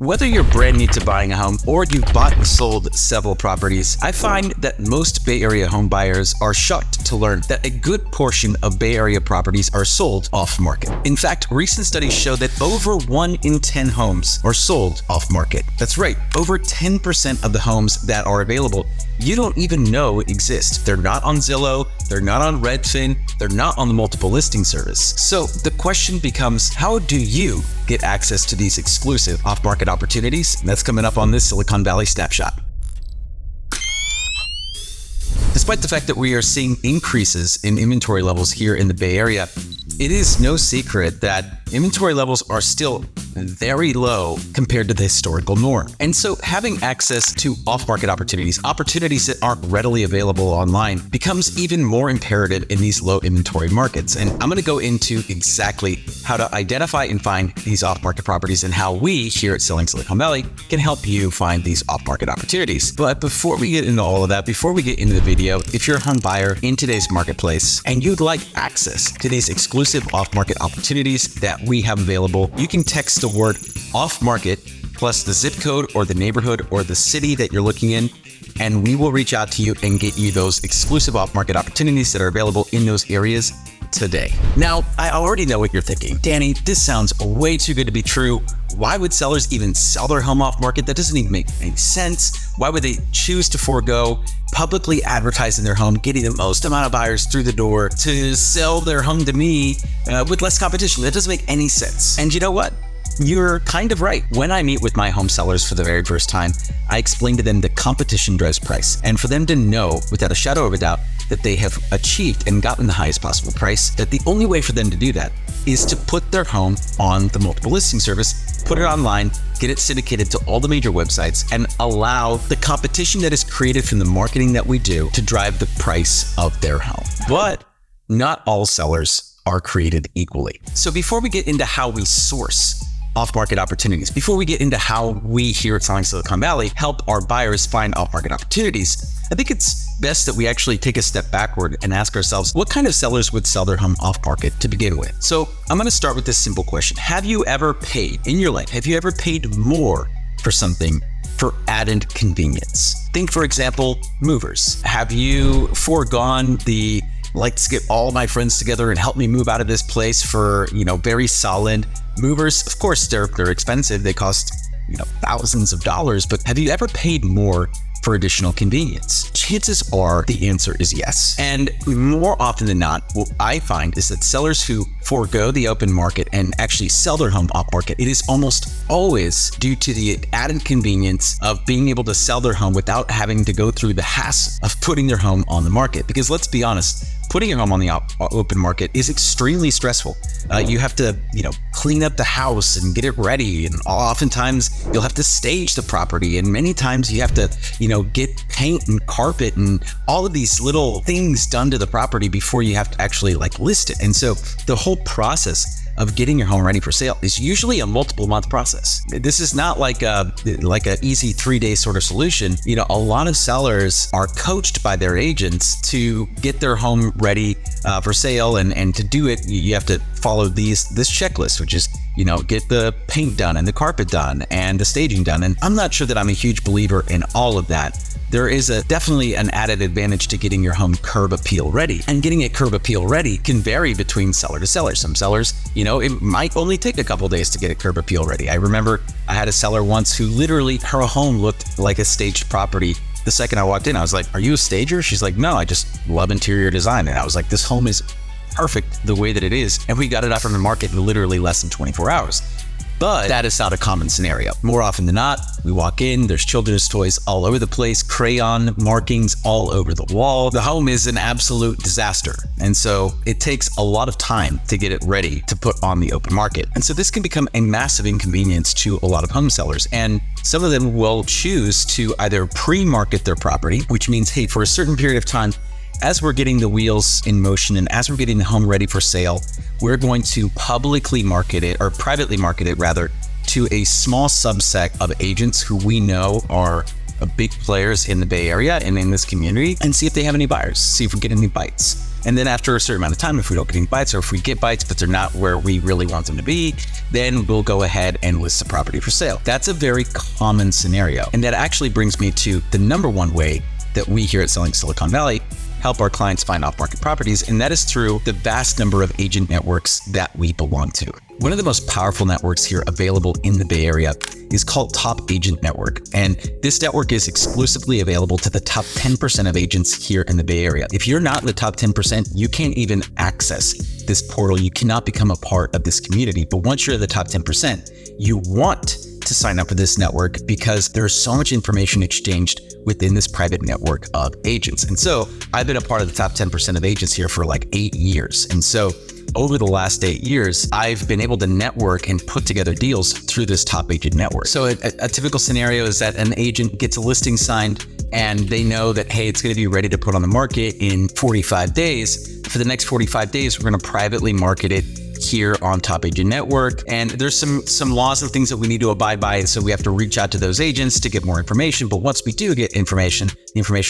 Whether you're brand new to buying a home or you've bought and sold several properties, I find that most Bay Area home buyers are shocked to learn that a good portion of Bay Area properties are sold off-market. In fact, recent studies show that over 1 in 10 homes are sold off-market. That's right, over 10% of the homes that are available you don't even know exist. They're not on Zillow, they're not on Redfin, they're not on the multiple listing service. So the question becomes, how do you get access to these exclusive off-market opportunities? That's coming up on this Silicon Valley Snapshot. Despite the fact that we are seeing increases in inventory levels here in the Bay Area, it is no secret that inventory levels are still very low compared to the historical norm. And so having access to off-market opportunities that aren't readily available online, becomes even more imperative in these low inventory markets. And I'm going to go into exactly how to identify and find these off-market properties and how we here at Selling Silicon Valley can help you find these off-market opportunities. But before we get into all of that, before we get into the video, if you're a home buyer in today's marketplace and you'd like access to these exclusive off-market opportunities that we have available, you can text the word off-market plus the zip code or the neighborhood or the city that you're looking in, and we will reach out to you and get you those exclusive off-market opportunities that are available in those areas today. Now, I already know what you're thinking. Danny, this sounds way too good to be true. Why would sellers even sell their home off market? That doesn't even make any sense. Why would they choose to forego publicly advertising their home, getting the most amount of buyers through the door to sell their home to me with less competition? That doesn't make any sense. And you know what? You're kind of right. When I meet with my home sellers for the very first time, I explain to them that competition drives price. And for them to know without a shadow of a doubt that they have achieved and gotten the highest possible price, that the only way for them to do that is to put their home on the multiple listing service, put it online, get it syndicated to all the major websites, and allow the competition that is created from the marketing that we do to drive the price of their home. But not all sellers are created equally. So before we get into how we source off-market opportunities, before we get into how we here at Selling Silicon Valley help our buyers find off-market opportunities, I think it's best that we actually take a step backward and ask ourselves, what kind of sellers would sell their home off-market to begin with? So I'm going to start with this simple question. Have you ever paid in your life, have you ever paid more for something for added convenience? Think, for example, movers. Have you foregone the let's get all my friends together and help me move out of this place for, very solid movers? Of course, they're expensive. They cost, thousands of dollars, but have you ever paid more for additional convenience? Chances are the answer is yes. And more often than not, what I find is that sellers who forego the open market and actually sell their home off market, it is almost always due to the added convenience of being able to sell their home without having to go through the hassle of putting their home on the market. Because let's be honest, putting your home on the open market is extremely stressful. You have to, clean up the house and get it ready. And oftentimes you'll have to stage the property. And many times you have to, get paint and carpet and all of these little things done to the property before you have to actually list it. And so the whole process of getting your home ready for sale is usually a multiple month process. This is not like a easy 3-day sort of solution. A lot of sellers are coached by their agents to get their home ready for sale, and to do it, you have to follow this checklist, which is, get the paint done and the carpet done and the staging done. And I'm not sure that I'm a huge believer in all of that. There is definitely an added advantage to getting your home curb appeal ready. And getting it curb appeal ready can vary between seller to seller. Some sellers, it might only take a couple days to get it curb appeal ready. I remember I had a seller once who literally, her home looked like a staged property. The second I walked in, I was like, "Are you a stager?" She's like, "No, I just love interior design." And I was like, "This home is perfect the way that it is." And we got it up on the market in literally less than 24 hours. But that is not a common scenario. More often than not, we walk in, there's children's toys all over the place, crayon markings all over the wall. The home is an absolute disaster. And so it takes a lot of time to get it ready to put on the open market. And so this can become a massive inconvenience to a lot of home sellers. And some of them will choose to either pre-market their property, which means, hey, for a certain period of time, as we're getting the wheels in motion and as we're getting the home ready for sale, we're going to publicly market it, or privately market it rather, to a small subset of agents who we know are big players in the Bay Area and in this community, and see if they have any buyers, see if we get any bites. And then after a certain amount of time, if we don't get any bites, or if we get bites, but they're not where we really want them to be, then we'll go ahead and list the property for sale. That's a very common scenario. And that actually brings me to the number one way that we here at Selling Silicon Valley help our clients find off-market properties, and that is through the vast number of agent networks that we belong to. One of the most powerful networks here available in the Bay Area is called Top Agent Network. And this network is exclusively available to the top 10% of agents here in the Bay Area. If you're not in the top 10%, you can't even access this portal. You cannot become a part of this community. But once you're in the top 10%, you want to sign up for this network because there's so much information exchanged within this private network of agents. And so I've been a part of the top 10% of agents here for like 8 years. And so over the last 8 years, I've been able to network and put together deals through this top agent network. So a typical scenario is that an agent gets a listing signed and they know that, hey, it's going to be ready to put on the market in 45 days. For the next 45 days, we're going to privately market it here on Top Agent Network. And there's some laws and things that we need to abide by. And so we have to reach out to those agents to get more information. But once we do get the information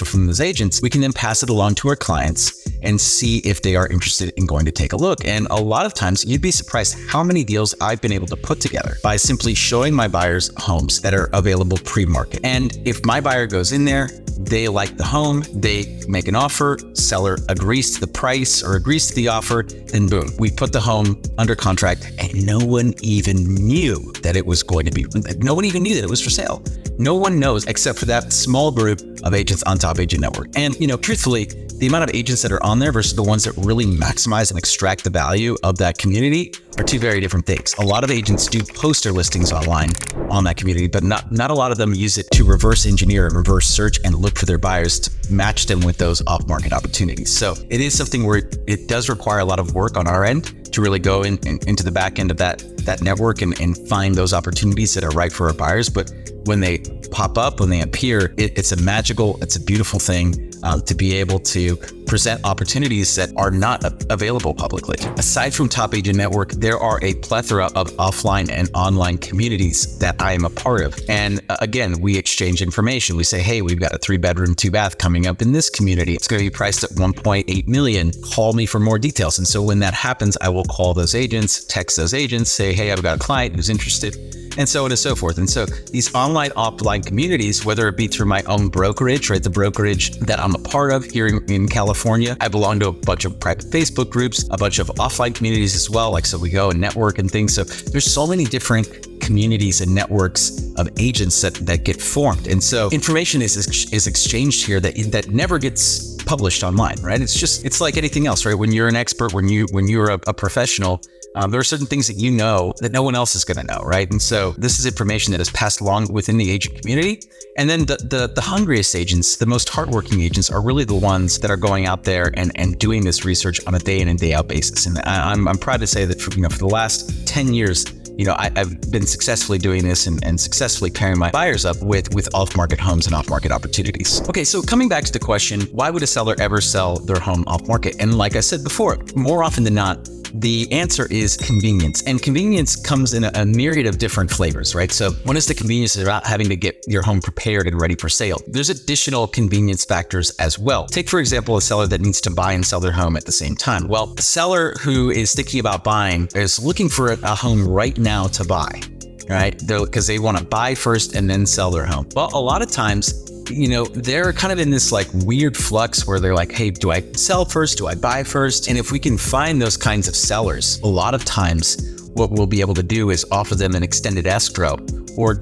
from those agents, we can then pass it along to our clients and see if they are interested in going to take a look. And a lot of times you'd be surprised how many deals I've been able to put together by simply showing my buyers homes that are available pre-market. And if my buyer goes in there, they like the home, they make an offer, seller agrees to the price or agrees to the offer, then boom, we put the home under contract and no one even knew that it was going to be, no one even knew that it was for sale. No one knows except for that small group of agents on Top Agent Network. And, truthfully, the amount of agents that are on there versus the ones that really maximize and extract the value of that community are two very different things. A lot of agents do post their listings online on that community, but not a lot of them use it to reverse engineer and reverse search and look for their buyers to match them with those off-market opportunities. So it is something where it does require a lot of work on our end to really go into the back end of that network and find those opportunities that are right for our buyers. But when they pop up, when they appear, it's a beautiful thing to be able to present opportunities that are not available publicly. Aside from Top Agent Network, there are a plethora of offline and online communities that I am a part of. And again, we exchange information. We say, hey, we've got a 3-bedroom, 2-bath coming up in this community. It's going to be priced at $1.8 million. Call me for more details. And so when that happens, I will call those agents, text those agents, say, hey, I've got a client who's interested, and so on and so forth. And so these online, offline communities, whether it be through my own brokerage, right, the brokerage that I'm a part of here in California, I belong to a bunch of private Facebook groups, a bunch of offline communities as well. Like, so we go and network and things. So there's so many different communities and networks of agents that get formed. And so information is exchanged here that never gets published online, right? It's like anything else, right? When you're an expert, when you're a professional, there are certain things that you know that no one else is going to know, right? And so this is information that is passed along within the agent community. And then the hungriest agents, the most hardworking agents, are really the ones that are going out there and doing this research on a day in and day out basis. And I'm proud to say that for the last 10 years, I've been successfully doing this and successfully pairing my buyers up with off-market homes and off-market opportunities. Okay, so coming back to the question, why would a seller ever sell their home off-market? And like I said before, more often than not, the answer is convenience. And convenience comes in a myriad of different flavors, right? So one is the convenience about having to get your home prepared and ready for sale. There's additional convenience factors as well. Take, for example, a seller that needs to buy and sell their home at the same time. Well, a seller who is thinking about buying is looking for a home right now to buy, right? Because they want to buy first and then sell their home. Well, a lot of times, they're kind of in this like weird flux where they're like, hey, do I sell first? Do I buy first? And if we can find those kinds of sellers, a lot of times what we'll be able to do is offer them an extended escrow or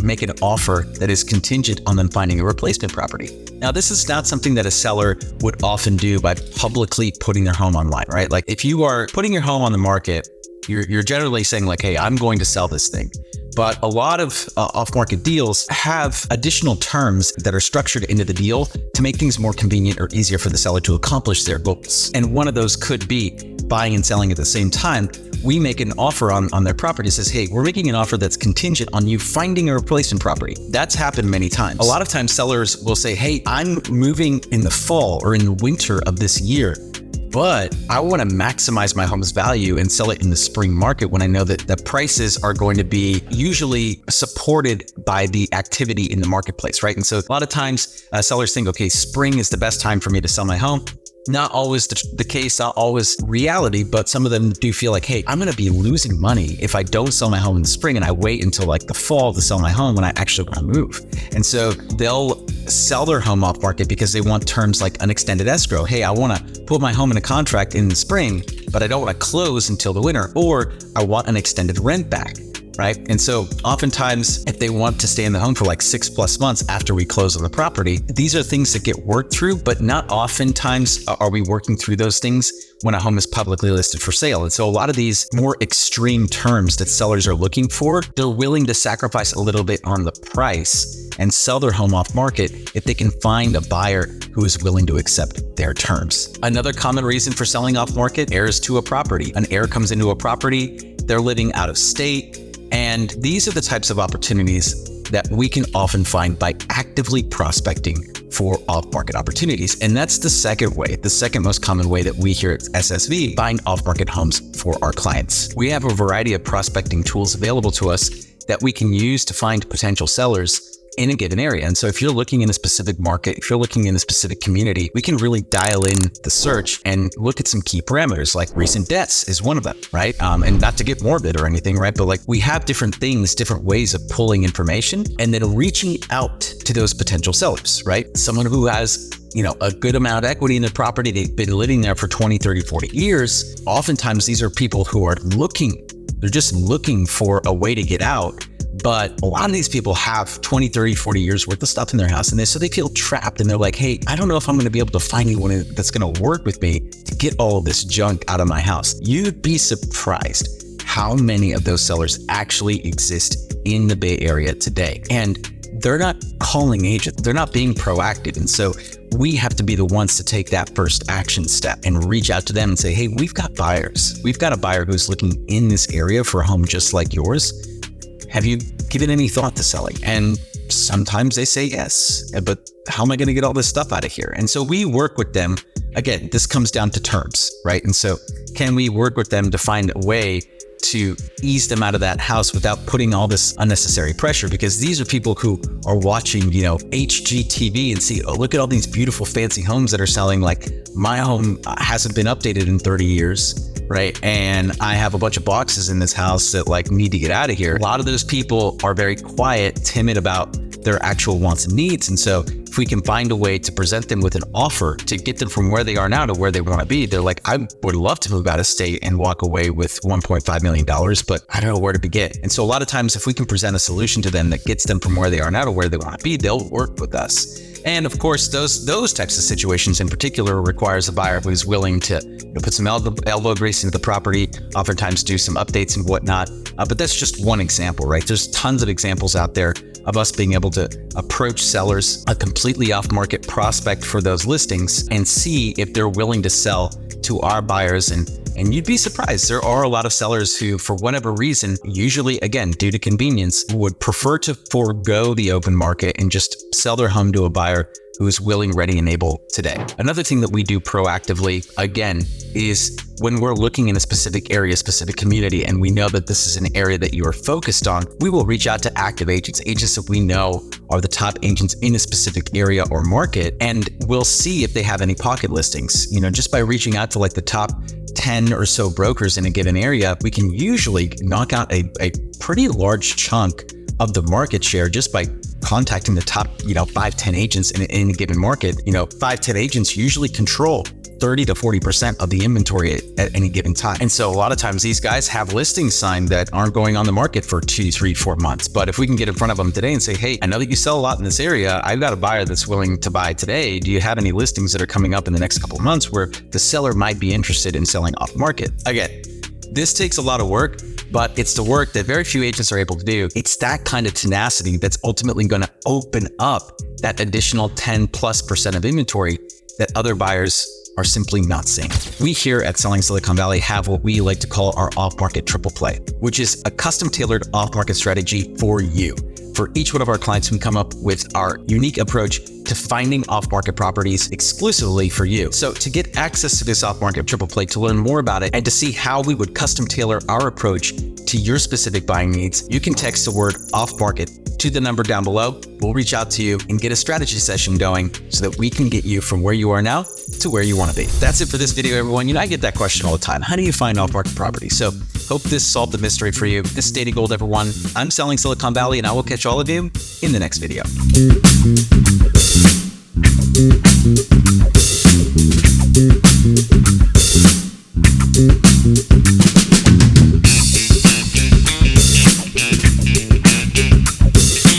make an offer that is contingent on them finding a replacement property. Now, this is not something that a seller would often do by publicly putting their home online, right? Like if you are putting your home on the market, you're generally saying like, hey, I'm going to sell this thing. But a lot of off-market deals have additional terms that are structured into the deal to make things more convenient or easier for the seller to accomplish their goals. And one of those could be buying and selling at the same time. We make an offer on their property that says, hey, we're making an offer that's contingent on you finding a replacement property. That's happened many times. A lot of times sellers will say, hey, I'm moving in the fall or in the winter of this year, but I want to maximize my home's value and sell it in the spring market when I know that the prices are going to be usually supported by the activity in the marketplace, right? And so a lot of times sellers think, okay, spring is the best time for me to sell my home. Not always the case, not always reality, but some of them do feel like, hey, I'm going to be losing money if I don't sell my home in the spring and I wait until like the fall to sell my home when I actually want to move. And so they'll sell their home off market because they want terms like an extended escrow. Hey, I want to put my home in a contract in the spring, but I don't want to close until the winter, or I want an extended rent back. Right. And so oftentimes, if they want to stay in the home for like 6+ months after we close on the property, these are things that get worked through, but not oftentimes are we working through those things when a home is publicly listed for sale. And so a lot of these more extreme terms that sellers are looking for, they're willing to sacrifice a little bit on the price and sell their home off market if they can find a buyer who is willing to accept their terms. Another common reason for selling off market, heirs to a property. An heir comes into a property, they're living out of state. And these are the types of opportunities that we can often find by actively prospecting for off-market opportunities. And that's the second way, the second most common way that we here at SSV find off-market homes for our clients. We have a variety of prospecting tools available to us that we can use to find potential sellers in a given area. And so if you're looking in a specific market, if you're looking in a specific community, we can really dial in the search and look at some key parameters, like recent deaths is one of them, right? And not to get morbid or anything, right? But like we have different things, different ways of pulling information and then reaching out to those potential sellers, right? Someone who has a good amount of equity in the property, they've been living there for 20, 30, 40 years. Oftentimes these are people who are they're just looking for a way to get out. But a lot of these people have 20, 30, 40 years worth of stuff in their house. And so they feel trapped and they're like, hey, I don't know if I'm going to be able to find anyone that's going to work with me to get all of this junk out of my house. You'd be surprised how many of those sellers actually exist in the Bay Area today. And they're not calling agents. They're not being proactive. And so we have to be the ones to take that first action step and reach out to them and say, hey, we've got buyers. We've got a buyer who's looking in this area for a home just like yours. Have you given any thought to selling? And sometimes they say yes, but how am I going to get all this stuff out of here? And so we work with them. Again, this comes down to terms, right? And so can we work with them to find a way to ease them out of that house without putting all this unnecessary pressure? Because these are people who are watching, HGTV and see, oh, look at all these beautiful fancy homes that are selling. Like my home hasn't been updated in 30 years. Right. And I have a bunch of boxes in this house that need to get out of here. A lot of those people are very quiet, timid about their actual wants and needs. And so if we can find a way to present them with an offer to get them from where they are now to where they want to be, they're like, I would love to move out of state and walk away with $1.5 million, but I don't know where to begin. And so a lot of times if we can present a solution to them that gets them from where they are now to where they want to be, they'll work with us. And of course, those types of situations in particular requires a buyer who's willing to put some elbow grease into the property, oftentimes do some updates and whatnot. But that's just one example, right? There's tons of examples out there of us being able to approach sellers, a completely off-market prospect for those listings, and see if they're willing to sell to our buyers. And you'd be surprised. There are a lot of sellers who, for whatever reason, usually, again, due to convenience, would prefer to forego the open market and just sell their home to a buyer who is willing, ready, and able today. Another thing that we do proactively, again, is when we're looking in a specific area, specific community, and we know that this is an area that you are focused on, we will reach out to active agents that we know are the top agents in a specific area or market, and we'll see if they have any pocket listings. Just by reaching out to the top 10 or so brokers in a given area, we can usually knock out a pretty large chunk of the market share just by contacting the top, 5-10 agents in a given market. 5-10 agents usually control 30 to 40% of the inventory at any given time. And so a lot of times these guys have listings signed that aren't going on the market for 2, 3, 4 months. But if we can get in front of them today and say, hey, I know that you sell a lot in this area. I've got a buyer that's willing to buy today. Do you have any listings that are coming up in the next couple of months where the seller might be interested in selling off market? Again, this takes a lot of work, but it's the work that very few agents are able to do. It's that kind of tenacity that's ultimately going to open up that additional 10+% of inventory that other buyers are simply not seeing. We here at Selling Silicon Valley have what we like to call our off-market triple play, which is a custom-tailored off-market strategy for you. For each one of our clients, we come up with our unique approach to finding off-market properties exclusively for you. So to get access to this off-market triple play, to learn more about it, and to see how we would custom tailor our approach to your specific buying needs, you can text the word off-market to the number down below. We'll reach out to you and get a strategy session going so that we can get you from where you are now to where you want to be. That's it for this video, everyone. I get that question all the time. How do you find off-market properties? So hope this solved the mystery for you. This is Dating Gold, everyone. I'm Selling Silicon Valley, and I will catch all of you in the next video.